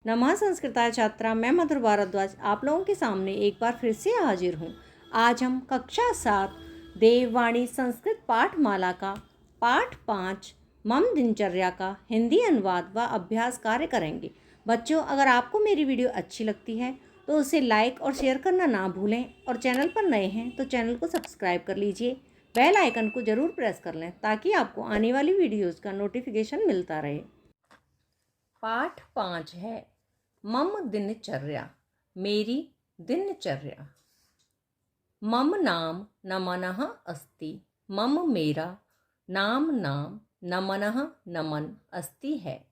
नमः संस्कृताय छात्रा, मैं मधुर भारद्वाज आप लोगों के सामने एक बार फिर से हाजिर हूँ। आज हम कक्षा 7 देववाणी संस्कृत पाठमाला का पाठ 5 मम दिनचर्या का हिंदी अनुवाद व अभ्यास कार्य करेंगे। बच्चों, अगर आपको मेरी वीडियो अच्छी लगती है तो उसे लाइक और शेयर करना ना भूलें और चैनल पर नए हैं तो चैनल को सब्सक्राइब कर लीजिए। बेल आइकन को ज़रूर प्रेस कर लें ताकि आपको आने वाली वीडियोज़ का नोटिफिकेशन मिलता रहे। पाठ 5 है मम दिनचर्या, मेरी दिनचर्या। मम नाम नमनः अस्ति, मम मेरा नाम नमनः नमन अस्ति है,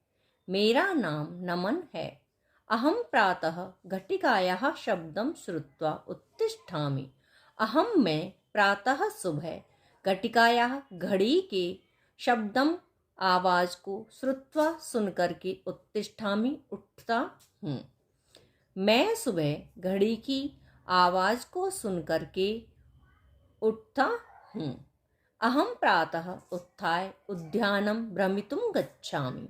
मेरा नाम नमन है। अहम प्रातः घटिकायाः शब्दं श्रुत्वा उत्तिष्ठामि। अहम मैं प्रातः सुबह घटिकायाः घड़ी के शब्दम आवाज को श्रुत्वा सुनकर के उत्तिष्ठामि उठता हूँ। मैं सुबह घड़ी की आवाज को सुनकर के उठता हूँ। अहम प्रातः उत्थाय उद्यानं भ्रमितुं गच्छामि।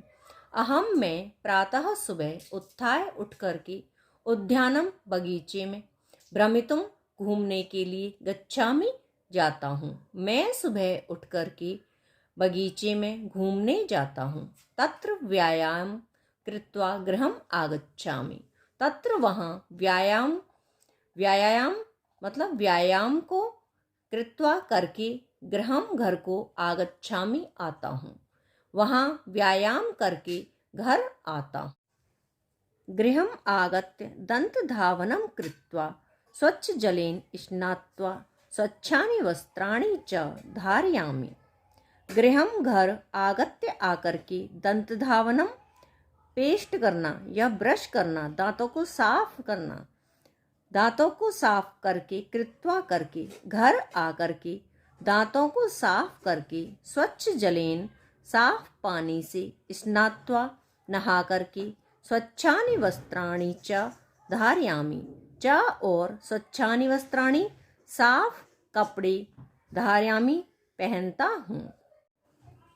अहम मैं प्रातः सुबह उत्थाय उठ करके उद्यानम बगीचे में भ्रमितुं घूमने के लिए गच्छामि जाता हूँ। मैं सुबह उठ करके बगीचे में घूमने जाता हूँ। तत्र व्यायाम कृत्वा गृहम आगच्छामि। तत्र वहाँ व्यायाम मतलब व्यायाम को कृत्वा करके गृहम घर को आगच्छामि आता हूँ। वहाँ व्यायाम करके घर आता। गृहम आगत्य दंतधावनं कृत्वा स्वच्छ जलेन स्नात्वा स्वच्छानि वस्त्राणि च धारयामि। गृहम घर आगत्य आकर के दंतधावनम पेस्ट करना या ब्रश करना, दांतों को साफ करना, दांतों को साफ करके कृत्वा करके घर आकर के दांतों को साफ करके स्वच्छ जलेन साफ पानी से स्नात्वा नहा करके स्वच्छानि वस्त्राणि च धारयामि। च और स्वच्छानि वस्त्राणि साफ कपड़े धारयामि पहनता हूँ।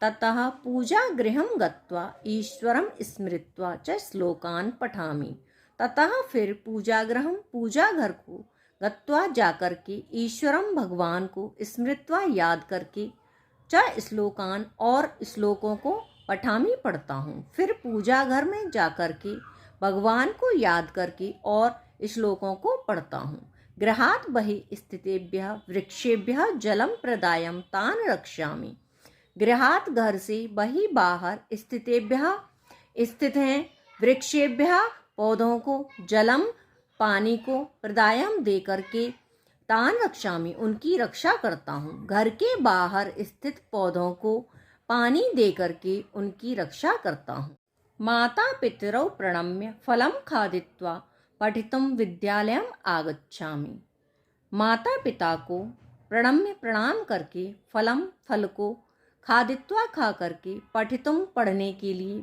ततः पूजा गृहं गत्वा ईश्वरं स्मृत्वा च श्लोकान् पठामि। ततः फिर पूजा घर को गत्वा जाकर के ईश्वरम भगवान को स्मृत्वा याद करके च श्लोकान और श्लोकों को पठामि पढ़ता हूँ। फिर पूजा घर में जाकर के भगवान को याद करके और श्लोकों को पढ़ता हूँ। गृहात् बहिः स्थितेभ्यः वृक्षेभ्यः जलं प्रदायं तान् रक्षामि। गृहात् घर से बही बाहर स्थितेभ्यः स्थित हैं वृक्षेभ्यः पौधों को जलम पानी को प्रदायम दे करके तान रक्षामि उनकी रक्षा करता हूँ। घर के बाहर स्थित पौधों को पानी दे करके उनकी रक्षा करता हूँ। माता पितरौ प्रणम्य फलं खादित्वा पठितुं विद्यालयम् आगच्छामि। माता पिता को प्रणम्य प्रणाम करके फल को खादित्वा खा करके पठितुं पढ़ने के लिए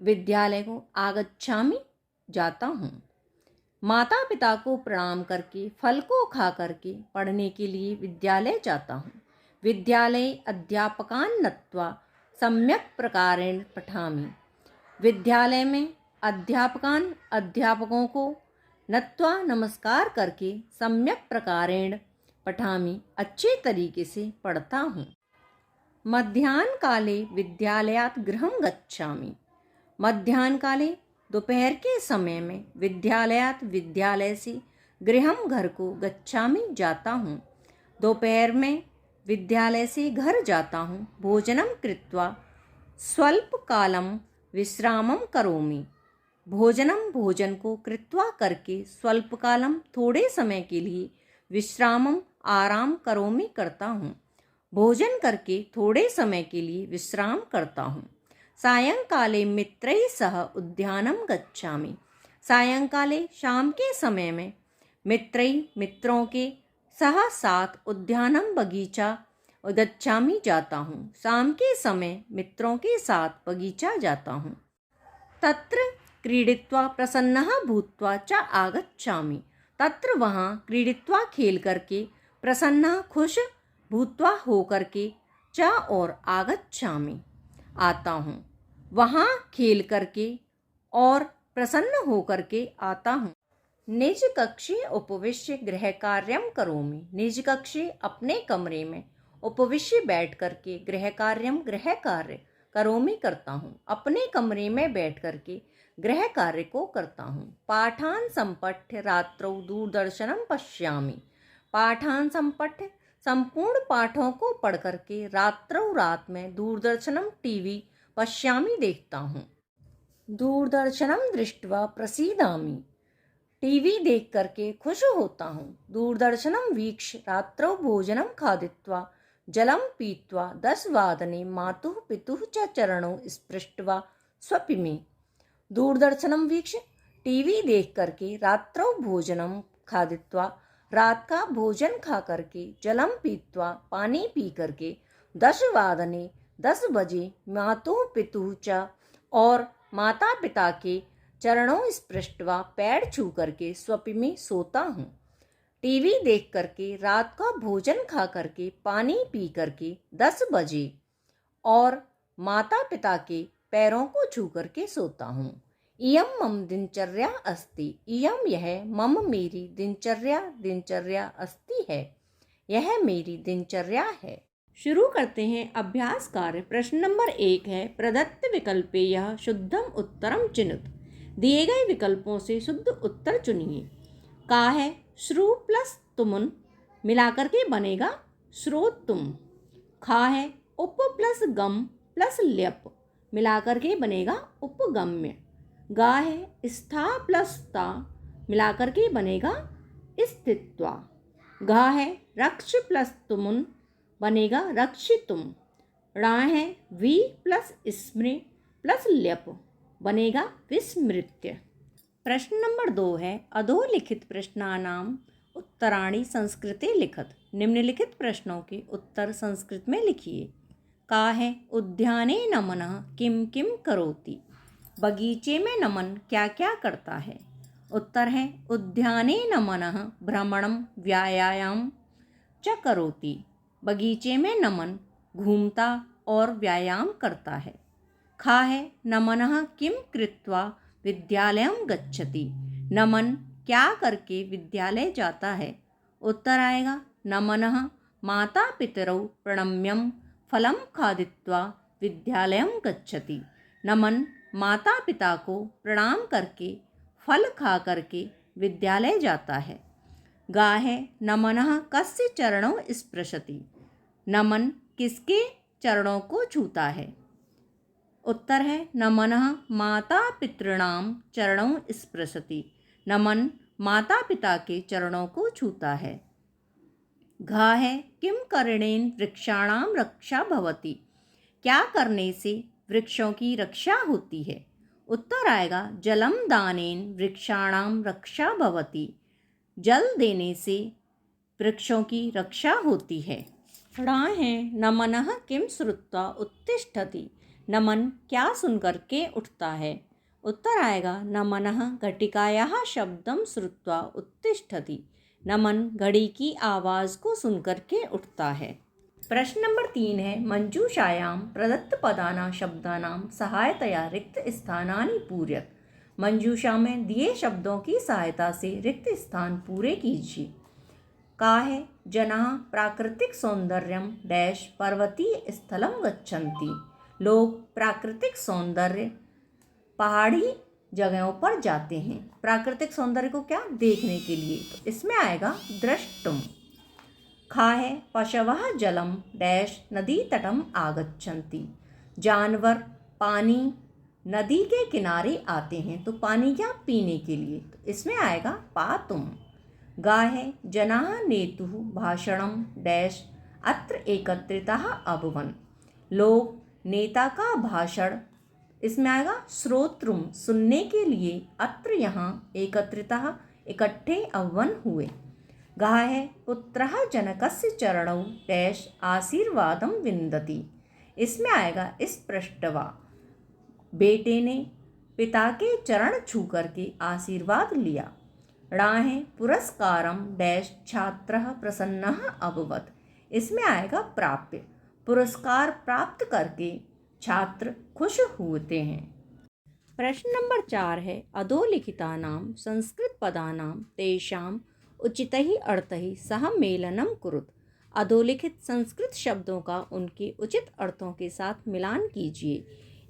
विद्यालय को आगच्छामि जाता हूँ। माता पिता को प्रणाम करके फल को खा करके पढ़ने के लिए विद्यालय जाता हूँ। विद्यालये अध्यापकान् नत्वा सम्यक प्रकारेण पठामि। विद्यालय में अध्यापकों को नत्वा नमस्कार करके सम्यक प्रकारेण पठामि अच्छे तरीके से पढ़ता हूँ। मध्याह्न काले विद्यालयात् गृहं गच्छामि। मध्याह्न काले दोपहर के समय में विद्यालय से गृहम घर को गच्छामि जाता हूँ। दोपहर में विद्यालय से घर जाता हूँ। भोजनं कृत्वा स्वल्पकालं विश्रामं करोमि। भोजन को कृत्वा करके स्वल्पकालम थोड़े समय के लिए विश्रामम आराम करोमि करता हूँ। भोजन करके थोड़े समय के लिए विश्राम करता हूँ। सायंकाले मित्रैः सह उद्यानं गच्छामि। सायंकाले शाम के समय में मित्रों के साथ उद्यानं बगीचा गच्छामि जाता हूँ। शाम के समय मित्रों के साथ बगीचा जाता हूँ। तत्र क्रीडित्वा प्रसन्नः भूत्वा च आगच्छामि। तत्र वहाँ क्रीडित्वा खेल करके प्रसन्नः खुश भूत्वा हो करके च और आगच्छामि आता हूँ। वहाँ खेल करके और प्रसन्न होकर के आता हूँ। निज कक्षे उपविश्य गृह कार्यम करोमि। निज कक्षे अपने कमरे में उपविश्य बैठ करके गृह कार्य करोमि करता हूँ। अपने कमरे में बैठ करके गृह कार्य को करता हूँ। पाठान संपठ्य रात्रौ दूरदर्शनम पश्यामि। पाठान संपठ्य संपूर्ण पाठों को पढ़ करके रात्रौ रात में दूरदर्शनम टीवी पश्यामि देखता हूँ। दूरदर्शनम दृष्ट्वा प्रसीदामि। टीवी देख करके खुश होता हूँ। दूरदर्शनम वीक्ष्य रात्रौ भोजनम खादित्वा जलम पीत्वा 10 वादने मातुः पितुः च चरणौ स्पृष्ट्वा स्वपिमि। दूरदर्शनम वीक्ष्य टीवी देख करके रात्रौ भोजनम खादित्वा रात का भोजन खा करके जलम पीत्वा पानी पी करके 10 वादने 10 बजे मातुः पितुः च और माता पिता के चरणों स्पृष्ट्वा पैर छू करके स्वपिमि सोता हूँ। टीवी देख करके रात का भोजन खा करके पानी पी करके 10 बजे और माता पिता के पैरों को छू करके सोता हूँ। इयम मम दिनचर्या अस्ति। इयम यह मम मेरी दिनचर्या अस्ति है। यह मेरी दिनचर्या है। शुरू करते हैं अभ्यास कार्य। प्रश्न नंबर 1 है प्रदत्त विकल्पे यह शुद्धम उत्तरम चिनुत। दिए गए विकल्पों से शुद्ध उत्तर चुनिए। का है श्रु प्लस तुमुन मिलाकर के बनेगा श्रोतुम। खा है उप प्लस गम प्लस ल्यप मिलाकर के बनेगा उपगम्य। गा है स्था प्लस ता मिलाकर के बनेगा स्थित्वा। घा है रक्ष प्लस तुमुन बनेगा रक्षितुम। णा है वी प्लस स्मृ प्लस ल्यप बनेगा विस्मृत्य। प्रश्न नंबर 2 है अधोलिखित प्रश्नानाम उत्तराणि संस्कृते लिखत। निम्नलिखित प्रश्नों के उत्तर संस्कृत में लिखिए। का है उद्याने नमनः किम किम करोति। बगीचे में नमन क्या क्या करता है। उत्तर है उद्याने नमनः भ्रमणं व्यायाम च करोति। बगीचे में नमन घूमता और व्यायाम करता है। खा है नमनः किम कृत्वा विद्यालयं गच्छति। नमन क्या करके विद्यालय जाता है। उत्तर आएगा नमनः माता पितरौ प्रणम्यं फलं खादित्वा विद्यालयं गच्छति। नमन माता पिता को प्रणाम करके फल खा करके विद्यालय जाता है। गा है नमनः कस्य चरणौ स्पृशति। नमन किसके चरणों को छूता है। उत्तर है नमनः माता पितॄणां चरणौ स्पृशति। नमन माता पिता के चरणों को छूता है। घा है किम करणेन वृक्षाणां रक्षा भवति। क्या करने से वृक्षों की रक्षा होती है। उत्तर आएगा जलम दानेन वृक्षाणां रक्षा भवति। जल देने से वृक्षों की रक्षा होती है। णा है नमनः किम श्रुत्वा उत्तिष्ठति। नमन क्या सुनकर के उठता है। उत्तर आएगा नमनः घटिकायाः शब्दं श्रुत्वा उत्तिष्ठति। नमन घड़ी की आवाज़ को सुनकर के उठता है। प्रश्न नंबर 3 है मंजूषायां प्रदत्त पदानां शब्दानां सहायतया रिक्त स्थानानि पूरयत। मंजूषा में दिए शब्दों की सहायता से रिक्त स्थान पूरे कीजिए। का है जनाः प्राकृतिक सौंदर्यं डैश पर्वतीय स्थलं गच्छन्ति। लोग प्राकृतिक सौंदर्य पहाड़ी जगहों पर जाते हैं। प्राकृतिक सौंदर्य को क्या देखने के लिए। तो इसमें आएगा द्रष्टुम। खा है पशवः जलम डैश नदी तटम आगच्छन्ति। जानवर पानी नदी के किनारे आते हैं। तो पानी क्या पीने के लिए। तो इसमें आएगा पातुम। गा है जनाः नेतुः भाषणं डैश अत्र एकत्रिताः अभवन्। लोग नेता का भाषण इसमें आएगा श्रोत्रुम सुनने के लिए अत्र यहाँ एकत्रितः इकट्ठे अभवन् हुए। गा है पुत्रः जनकस्य चरणौ डैश आशीर्वादं विन्दति। इसमें आएगा स्पृष्ट्वा। बेटे ने पिता के चरण छू करके आशीर्वाद लिया। णा है पुरस्कारं डैश छात्रः प्रसन्नः अभवत्। इसमें आएगा प्राप्य। पुरस्कार प्राप्त करके छात्र खुश होते हैं। प्रश्न नंबर 4 है अधोलिखितानां संस्कृतपदानां तेषाम् उचितैः अर्थैः सह मेलनं कुरुत। अधोलिखित संस्कृत शब्दों का उनके उचित अर्थों के साथ मिलान कीजिए।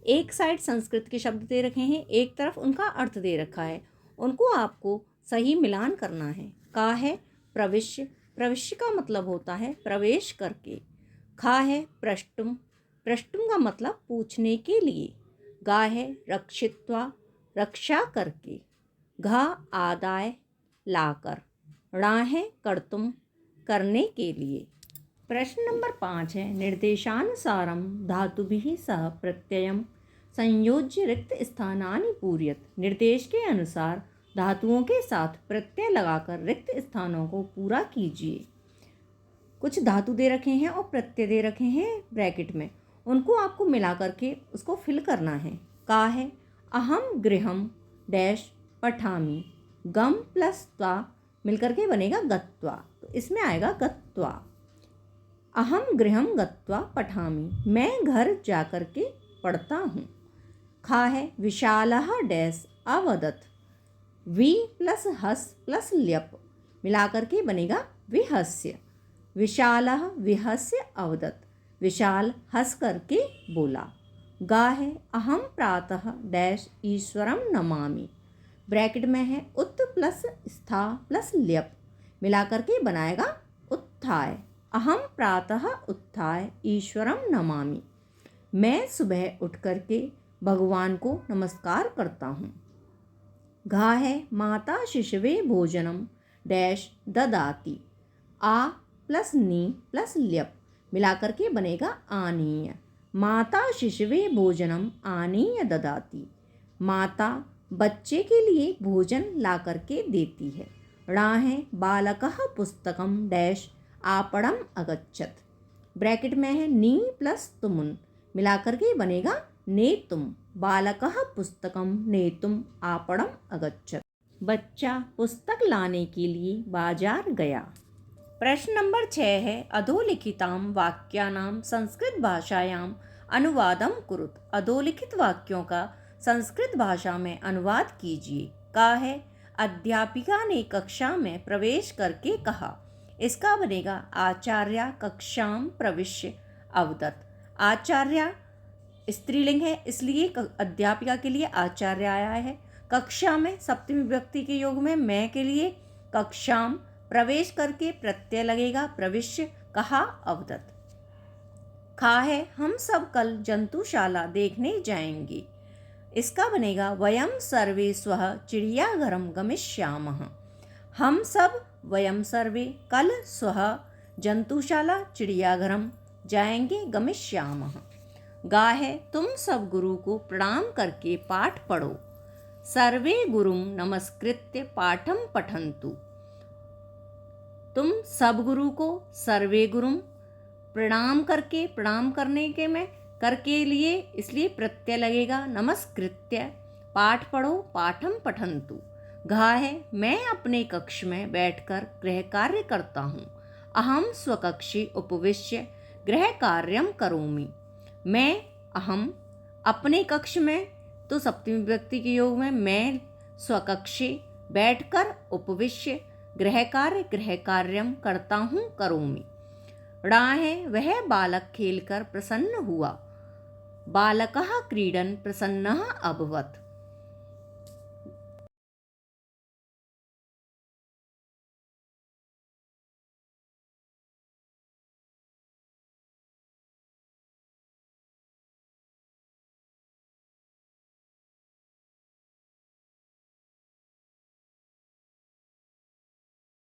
एक साइड संस्कृत के शब्द दे रखे हैं, एक तरफ उनका अर्थ दे रखा है, उनको आपको सही मिलान करना है। का है प्रविश्य, प्रविश्य का मतलब होता है प्रवेश करके। खा है प्रष्टुम, प्रष्टुम का मतलब पूछने के लिए। गा है रक्षित्वा, रक्षा करके। घा आदाय, लाकर। णा है कर्तुम, करने के लिए। प्रश्न नंबर 5 है निर्देशानुसारम धातुभिः सह प्रत्ययम संयोज्य रिक्त स्थानानि पूरयत। निर्देश के अनुसार धातुओं के साथ प्रत्यय लगाकर रिक्त स्थानों को पूरा कीजिए। कुछ धातु दे रखे हैं और प्रत्यय दे रखे हैं ब्रैकेट में, उनको आपको मिला करके उसको फिल करना है। का है अहम गृहम डैश पठामी, गम प्लस त्वा मिलकर के बनेगा गत्वा, तो इसमें आएगा गत्वा। अहम गृहम गत्वा पठामी, मैं घर जाकर के पढ़ता हूँ। खा है विशालः डैश अवदत, वी प्लस हस प्लस ल्यप मिलाकर के बनेगा विहस्य। विशालः विहस्य अवदत, विशाल हंस करके बोला। गा है अहम प्रातः डैश ईश्वरम नमामि, ब्रैकेट में है उत प्लस स्था प्लस ल्यप मिलाकर के बनाएगा उत्थाय। अहम प्रातः उत्थाय ईश्वरम नमामि, मैं सुबह उठ करके भगवान को नमस्कार करता हूँ। घा है माता शिशवे भोजनम डैश ददाती, आ प्लस नी प्लस ल्यप मिलाकर के बनेगा आनीय। माता शिशवे भोजनम आनीय ददाती, माता बच्चे के लिए भोजन ला करके देती है। णा है बालकः पुस्तकम डैश आपणम अगच्छत, ब्रैकेट में है नी प्लस तुमुन मिलाकर के बनेगा नेतुम। बालकः पुस्तकम नेतुम आपणम अगच्छत, बच्चा पुस्तक लाने के लिए बाजार गया। प्रश्न नंबर 6 है अधोलिखितां वाक्यानां संस्कृत भाषायां अनुवादम कुरुत। अधोलिखित वाक्यों का संस्कृत भाषा में अनुवाद कीजिए। का है अध्यापिका ने कक्षा में प्रवेश करके कहा, इसका बनेगा आचार्य कक्षां प्रविश्य अवदत। आचार्य स्त्रीलिंग है, इसलिए अध्यापिका के लिए आचार्य आया है। कक्षा में सप्तमी विभक्ति के योग में मैं के लिए कक्षां प्रवेश करके प्रत्यय लगेगा प्रविश्य, कहा अवदत। खा है हम सब कल जंतुशाला देखने जाएंगे, इसका बनेगा वयम सर्वे स्वः चिड़ियाघरम गमिष्यामः। हम सब वयम सर्वे कल स्वः जंतुशाला चिड़ियाघरम जाएंगे गमिष्यामः। गा है तुम सब गुरु को प्रणाम करके पाठ पढ़ो, सर्वे गुरुम नमस्कृत्य पाठम पठन्तु। तुम सब गुरु को सर्वे गुरुम प्रणाम करके, प्रणाम करने के में करके लिए इसलिए प्रत्यय लगेगा नमस्कृत्य, पाठ पढ़ो पाठम पठन्तु। घा है मैं अपने कक्ष में बैठकर गृह कार्य करता हूँ। अहम स्वकक्षे उपविश्य गृह कार्यम करोमि, मैं अहम अपने कक्ष में, तो सप्तमी विभक्ति के योग में मैं स्वकक्षे बैठकर उपविश्य गृह कार्यम करता हूँ करोमि। णा है वह बालक खेलकर प्रसन्न हुआ, बालकः क्रीडन प्रसन्नः अभवत्।